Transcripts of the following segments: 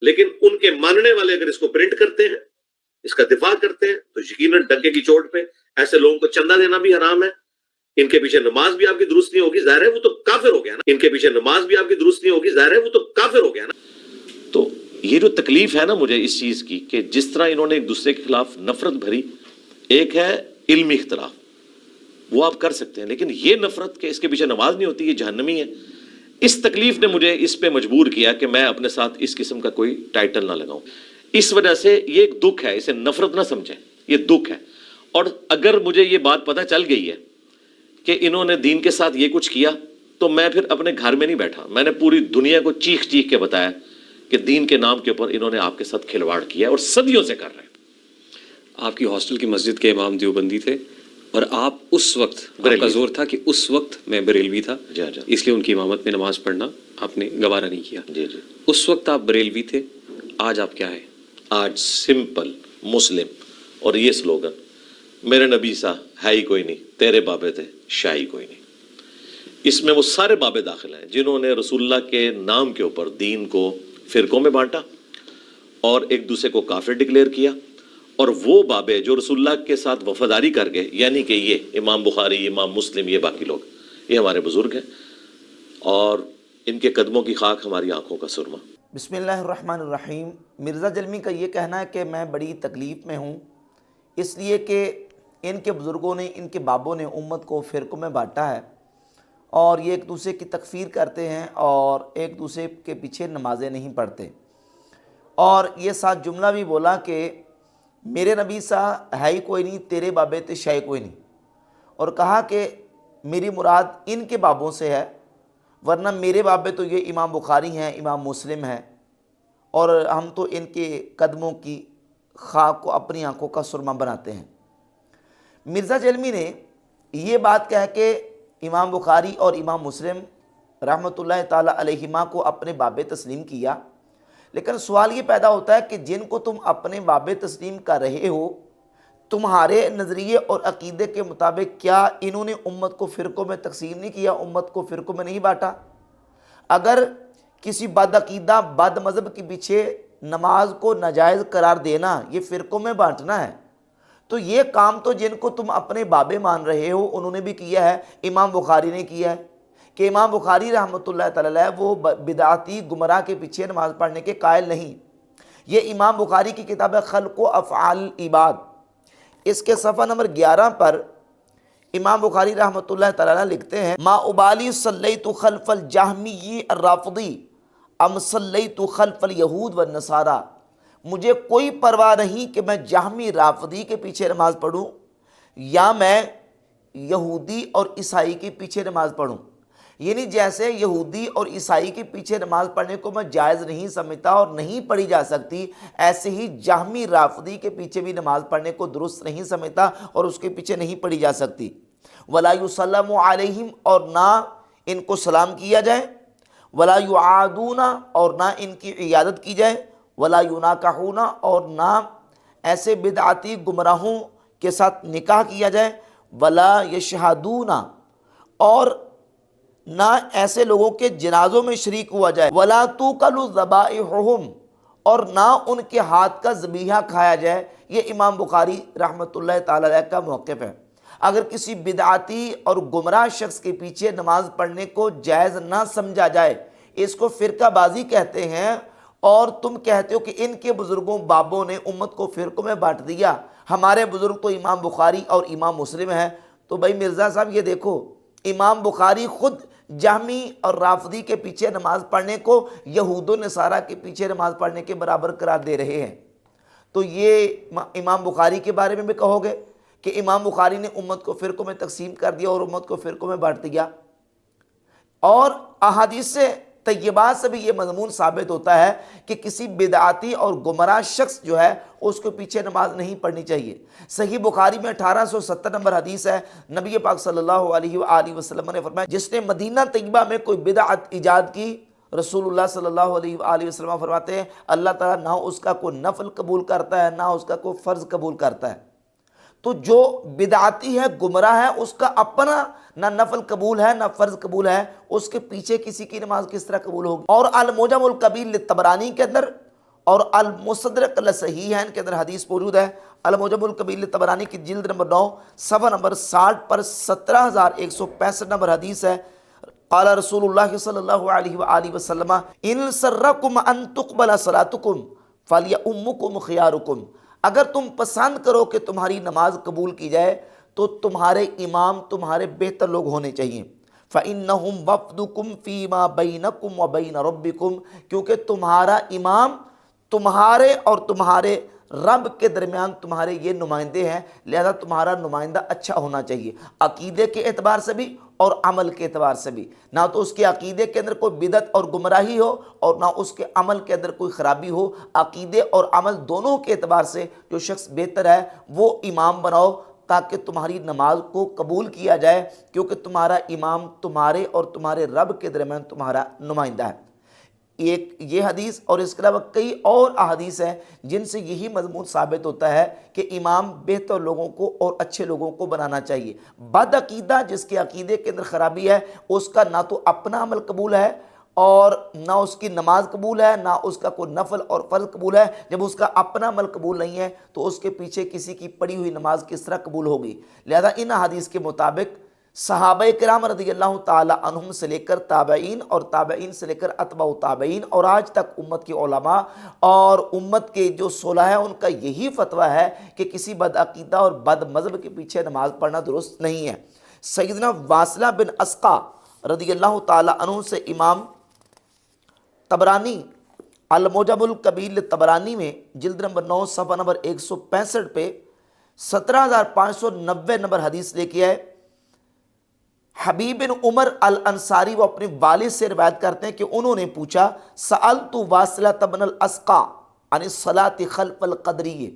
لیکن ان کے ماننے والے اگر اس کو پرنٹ کرتے ہیں، اس کا دفاع کرتے ہیں، تو یقیناً ڈنکے کی چوٹ پہ ایسے لوگوں کو چندہ دینا بھی حرام ہے۔ ان کے پیچھے نماز بھی آپ کی درست نہیں ہوگی، ظاہر ہے وہ تو کافر ہو گیا نا۔ ان کے پیچھے نماز بھی آپ کی درست نہیں ہوگی، ظاہر ہے وہ تو کافر ہو گیا نا۔ تو یہ جو تکلیف ہے نا مجھے اس چیز کی کہ جس طرح انہوں نے ایک دوسرے کے خلاف نفرت بھری، ایک ہے علمی اختلاف، وہ آپ کر سکتے ہیں، لیکن یہ نفرت کہ اس کے پیچھے نماز نہیں ہوتی، یہ جہنمی ہے، اس تکلیف نے مجھے اس پہ مجبور کیا کہ میں اپنے ساتھ اس قسم کا کوئی ٹائٹل نہ لگاؤں۔ اس وجہ سے یہ ایک دکھ ہے، اسے نفرت نہ سمجھیں، یہ دکھ ہے۔ اور اگر مجھے یہ بات پتہ چل گئی ہے کہ انہوں نے دین کے ساتھ یہ کچھ کیا، تو میں پھر اپنے گھر میں نہیں بیٹھا، میں نے پوری دنیا کو چیخ چیخ کے بتایا کہ دین کے نام کے اوپر انہوں نے آپ کے ساتھ کھلواڑ کیا اور صدیوں سے کر رہے ہیں۔ آپ کی ہاسٹل کی مسجد کے امام دیوبندی تھے اور آپ اس وقت آپ کا زور تھا کہ اس وقت میں بریلوی تھا، اس لیے ان کی امامت میں نماز پڑھنا آپ نے گوارہ نہیں کیا۔ اس وقت آپ بریلوی تھے، آج آپ کیا ہے؟ آج سمپل مسلم، اور یہ سلوگن میرے نبی سا ہے ہی کوئی نہیں، تیرے بابے تھے شاہی کوئی نہیں۔ اس میں وہ سارے بابے داخل ہیں جنہوں نے رسول اللہ کے نام کے اوپر دین کو فرقوں میں بانٹا اور ایک دوسرے کو کافر ڈکلیئر کیا، اور وہ بابے جو رسول اللہ کے ساتھ وفاداری کر گئے، یعنی کہ یہ امام بخاری، امام مسلم، یہ باقی لوگ، یہ ہمارے بزرگ ہیں اور ان کے قدموں کی خاک ہماری آنکھوں کا سرما۔ بسم اللہ الرحمن الرحیم۔ مرزا جلمی کا یہ کہنا ہے کہ میں بڑی تکلیف میں ہوں، اس لیے کہ ان کے بزرگوں نے، ان کے بابوں نے امت کو فرقوں میں بانٹا ہے اور یہ ایک دوسرے کی تکفیر کرتے ہیں اور ایک دوسرے کے پیچھے نمازیں نہیں پڑھتے۔ اور یہ ساتھ جملہ بھی بولا کہ میرے نبی سا ہے ہی کوئی نہیں، تیرے بابے تے شے کوئی نہیں، اور کہا کہ میری مراد ان کے بابوں سے ہے، ورنہ میرے بابے تو یہ امام بخاری ہیں، امام مسلم ہیں، اور ہم تو ان کے قدموں کی خاک کو اپنی آنکھوں کا سرما بناتے ہیں۔ مرزا جلمی نے یہ بات کہہ کے امام بخاری اور امام مسلم رحمۃ اللہ تعالیٰ علیہما کو اپنے بابے تسلیم کیا، لیکن سوال یہ پیدا ہوتا ہے کہ جن کو تم اپنے بابے تسلیم کر رہے ہو، تمہارے نظریے اور عقیدے کے مطابق کیا انہوں نے امت کو فرقوں میں تقسیم نہیں کیا، امت کو فرقوں میں نہیں بانٹا؟ اگر کسی بد عقیدہ بد مذہب کے پیچھے نماز کو ناجائز قرار دینا یہ فرقوں میں بانٹنا ہے، تو یہ کام تو جن کو تم اپنے بابے مان رہے ہو انہوں نے بھی کیا ہے، امام بخاری نے کیا ہے، کہ امام بخاری رحمۃ اللہ تعالی علیہ وہ بدعتی گمراہ کے پیچھے نماز پڑھنے کے قائل نہیں۔ یہ امام بخاری کی کتاب ہے خلق و افعال العباد، اس کے صفحہ نمبر 11 پر امام بخاری رحمۃ اللہ تعالی علیہ لکھتے ہیں، ما ابالی صلیت خلف الجہمی الرافضی ام صلیت خلف الیہود والنصارى، مجھے کوئی پرواہ نہیں کہ میں جہمی رافضی کے پیچھے نماز پڑھوں یا میں یہودی اور عیسائی کے پیچھے نماز پڑھوں۔ یعنی جیسے یہودی اور عیسائی کے پیچھے نماز پڑھنے کو میں جائز نہیں سمجھتا اور نہیں پڑھی جا سکتی، ایسے ہی جہمی رافضی کے پیچھے بھی نماز پڑھنے کو درست نہیں سمجھتا اور اس کے پیچھے نہیں پڑھی جا سکتی۔ ولا یسلم علیہم، اور نہ ان کو سلام کیا جائے، ولا یعادون، اور نہ ان کی عیادت کی جائے، ولا یناکحون، اور نہ ایسے بدعتی گمراہوں کے ساتھ نکاح کیا جائے، ولا یشہدون، اور نہ ایسے لوگوں کے جنازوں میں شریک ہوا جائے، ولا توکل ذبائحہم، اور نہ ان کے ہاتھ کا ذبیحہ کھایا جائے۔ یہ امام بخاری رحمۃ اللہ تعالی علیہ کا موقف ہے۔ اگر کسی بدعتی اور گمراہ شخص کے پیچھے نماز پڑھنے کو جائز نہ سمجھا جائے، اس کو فرقہ بازی کہتے ہیں، اور تم کہتے ہو کہ ان کے بزرگوں بابوں نے امت کو فرقوں میں بانٹ دیا، ہمارے بزرگ تو امام بخاری اور امام مسلم ہیں، تو بھائی مرزا صاحب یہ دیکھو، امام بخاری خود جہمی اور رافضی کے پیچھے نماز پڑھنے کو یہود و نصارہ کے پیچھے نماز پڑھنے کے برابر قرار دے رہے ہیں، تو یہ امام بخاری کے بارے میں بھی کہو گے کہ امام بخاری نے امت کو فرقوں میں تقسیم کر دیا اور امت کو فرقوں میں بانٹ دیا؟ اور احادیث طیبات سے بھی یہ مضمون ثابت ہوتا ہے کہ کسی بدعاتی اور گمراہ شخص جو ہے اس کے پیچھے نماز نہیں پڑھنی چاہیے۔ صحیح بخاری میں 1870 نمبر حدیث ہے، نبی پاک صلی اللہ علیہ وآلہ وسلم نے فرمایا، جس نے مدینہ طیبہ میں کوئی بدعت ایجاد کی، رسول اللہ صلی اللہ علیہ وآلہ وسلم فرماتے ہیں اللہ تعالیٰ نہ اس کا کوئی نفل قبول کرتا ہے نہ اس کا کوئی فرض قبول کرتا ہے۔ تو جو بدعاتی ہے، گمراہ ہے، اس کا اپنا نہ نفل قبول ہے نہ فرض قبول ہے، اس کے پیچھے کسی کی نماز کس طرح قبول ہوگی؟ اور المعجم الکبیر للطبرانی کے اندر اور المستدرک لصحیحین کے اندر حدیث موجود ہے، المعجم الکبیر طبرانی کی جلد نمبر 9 صفحہ نمبر 60 پر 17165 نمبر حدیث ہے، قال رسول اللہ صلی اللہ علیہ وآلہ وسلم ان سرکم ان تقبل صلاتکم فلیؤمکم خیارکم، اگر تم پسند کرو کہ تمہاری نماز قبول کی جائے تو تمہارے امام تمہارے بہتر لوگ ہونے چاہیے، فإنہم وفدکم فیما بینکم وبین ربکم، کیونکہ تمہارا امام تمہارے اور تمہارے رب کے درمیان تمہارے یہ نمائندے ہیں، لہذا تمہارا نمائندہ اچھا ہونا چاہیے، عقیدے کے اعتبار سے بھی اور عمل کے اعتبار سے بھی، نہ تو اس کے عقیدے کے اندر کوئی بدعت اور گمراہی ہو اور نہ اس کے عمل کے اندر کوئی خرابی ہو، عقیدے اور عمل دونوں کے اعتبار سے جو شخص بہتر ہے وہ امام بناؤ تاکہ تمہاری نماز کو قبول کیا جائے، کیونکہ تمہارا امام تمہارے اور تمہارے رب کے درمیان تمہارا نمائندہ ہے۔ ایک یہ حدیث اور اس کے علاوہ کئی اور احادیث ہیں جن سے یہی مضمون ثابت ہوتا ہے کہ امام بہتر لوگوں کو اور اچھے لوگوں کو بنانا چاہیے۔ بد عقیدہ جس کے عقیدے کے اندر خرابی ہے، اس کا نہ تو اپنا عمل قبول ہے اور نہ اس کی نماز قبول ہے، نہ اس کا کوئی نفل اور فرض قبول ہے۔ جب اس کا اپنا عمل قبول نہیں ہے تو اس کے پیچھے کسی کی پڑھی ہوئی نماز کس طرح قبول ہوگی؟ لہذا ان حدیث کے مطابق صحابہ کرام رضی اللہ تعالی عنہم سے لے کر تابعین اور تابعین سے لے کر اتباع تابعین اور آج تک امت کے علماء اور امت کے جو صلح ہیں ان کا یہی فتویٰ ہے کہ کسی بد عقیدہ اور بد مذہب کے پیچھے نماز پڑھنا درست نہیں ہے۔ سیدنا واصلہ بن اسقا رضی اللہ تعالی عنہ سے امام طبرانی المعجم الکبیر طبرانی میں جلد نمبر 9 صفحہ نمبر 165 پہ 17590 نمبر حدیث لے کے آئے۔ حبیب بن عمر الانصاری وہ اپنے والد سے روایت کرتے ہیں کہ انہوں نے پوچھا سألت واصلہ بن الاسقا عن الصلاة خلف القدری،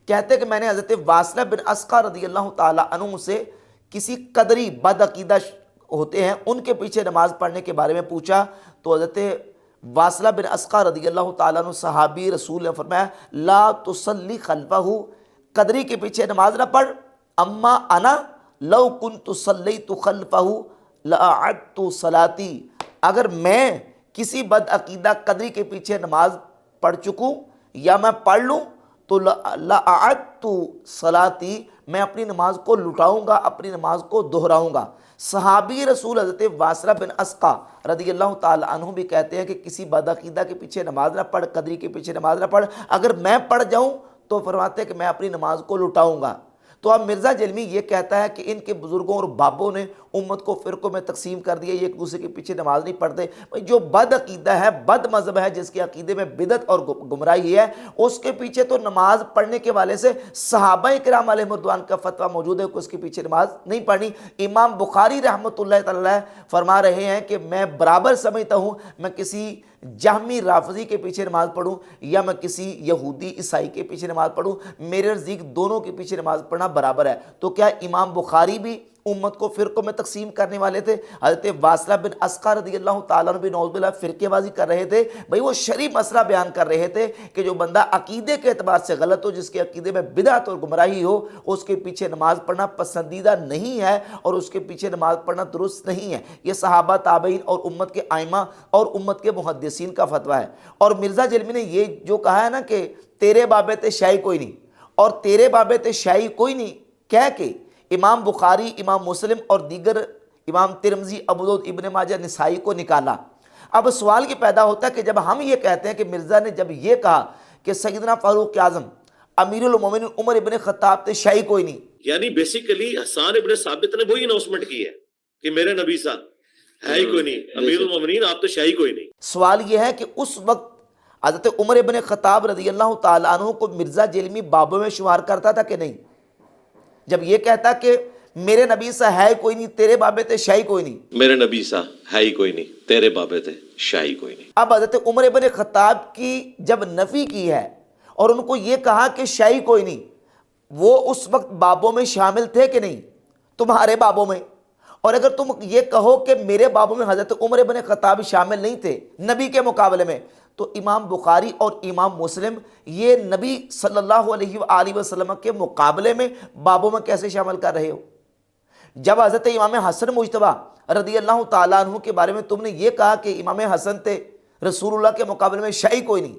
کہتے ہیں کہ میں نے حضرت واصلہ بن اسقا رضی اللہ تعالی عنہ سے کسی قدری بد عقیدہ ہوتے ہیں ان کے پیچھے نماز پڑھنے کے بارے میں پوچھا، تو حضرت واصلہ بن اسقا رضی اللہ تعالیٰ عنہ صحابی رسول نے فرمایا لا تصلی خلفہ، قدری کے پیچھے نماز نہ پڑھ، اما انا لو کنت صلیت خلفہ لأعدت صلاتی، اگر میں کسی بد عقیدہ قدری کے پیچھے نماز پڑھ چکوں یا میں پڑھ لوں تو لأعدت صلاتی، میں اپنی نماز کو لٹاؤں گا، اپنی نماز کو دہراؤں گا۔ صحابی رسول حضرت واصلہ بن اسقا رضی اللہ تعالی عنہ بھی کہتے ہیں کہ کسی بد عقیدہ کے پیچھے نماز نہ پڑھ، قدری کے پیچھے نماز نہ پڑھ، اگر میں پڑھ جاؤں تو فرماتے ہیں کہ میں اپنی نماز کو لٹاؤں گا۔ تو اب مرزا جلمی یہ کہتا ہے کہ ان کے بزرگوں اور بابوں نے امت کو فرقوں میں تقسیم کر دیا، یہ ایک دوسرے کے پیچھے نماز نہیں پڑھتے۔ جو بد عقیدہ ہے، بد مذہب ہے، جس کے عقیدے میں بدعت اور گمراہی ہے، اس کے پیچھے تو نماز پڑھنے کے والے سے صحابہ کرام علیہ رضوان کا فتویٰ موجود ہے کہ اس کے پیچھے نماز نہیں پڑھنی۔ امام بخاری رحمۃ اللہ تعالی فرما رہے ہیں کہ میں برابر سمجھتا ہوں میں کسی جہمی رافضی کے پیچھے نماز پڑھوں یا میں کسی یہودی عیسائی کے پیچھے نماز پڑھوں، میرے نزدیک دونوں کے پیچھے نماز پڑھنا برابر ہے۔ تو کیا امام بخاری بھی امت کو فرقوں میں تقسیم کرنے والے تھے؟ حضرت واصلہ بن اسقا رضی اللہ تعالیٰ عنہ بھی نعوذ باللہ فرقے بازی کر رہے تھے؟ بھئی وہ شرعی مسئلہ بیان کر رہے تھے کہ جو بندہ عقیدے کے اعتبار سے غلط ہو، جس کے عقیدے میں بدعت اور گمراہی ہو، اس کے پیچھے نماز پڑھنا پسندیدہ نہیں ہے اور اس کے پیچھے نماز پڑھنا درست نہیں ہے۔ یہ صحابہ، تابعین اور امت کے ائمہ اور امت کے محدثین کا فتویٰ ہے۔ اور مرزا جلمی نے یہ جو کہا ہے نا کہ تیرے بابت شاہی کوئی نہیں اور تیرے بابت شاہی کوئی نہیں کہہ کے امام بخاری، امام مسلم اور دیگر امام ترمذی، ابو داؤد، ابن ماجہ، نسائی کو نکالا۔ اب سوال یہ پیدا ہوتا ہے کہ جب ہم یہ کہتے ہیں کہ مرزا نے جب یہ کہا کہ سیدنا فاروق اعظم امیر المومنین عمر ابن خطاب تے شاہی کوئی نہیں، یعنی بیسیکلی حسان ابن ثابت نے وہی اناؤنسمنٹ کی ہے کہ میرے نبی صاحب ہے ہی کوئی نہیں، امیر المومنین آپ تو شاہی کوئی نہیں۔ سوال یہ ہے کہ اس وقت حضرت عمر ابن خطاب رضی اللہ تعالیٰ عنہ کو مرزا جلمی بابوں میں شمار کرتا تھا کہ نہیں؟ جب یہ کہتا کہ میرے نبی سا ہے کوئی نہیں، تیرے بابے تے شاہی کوئی نہیں، میرے نبی سا ہے ہی کوئی نہیں، تیرے بابے تے شاہی کوئی نہیں۔ اب حضرت عمر ابن خطاب کی جب نفی کی ہے اور ان کو یہ کہا کہ شاہی کوئی نہیں، وہ اس وقت بابوں میں شامل تھے کہ نہیں؟ تمہارے بابوں میں؟ اور اگر تم یہ کہو کہ میرے بابوں میں حضرت عمر ابن خطاب شامل نہیں تھے نبی کے مقابلے میں، تو امام بخاری اور امام مسلم یہ نبی صلی اللہ علیہ وآلہ وسلم کے مقابلے میں بابوں میں کیسے شامل کر رہے ہو؟ جب حضرت امام حسن مجتبیٰ رضی اللہ تعالیٰ عنہ کے بارے میں تم نے یہ کہا کہ امام حسن تھے رسول اللہ کے مقابلے میں شاہی کوئی نہیں،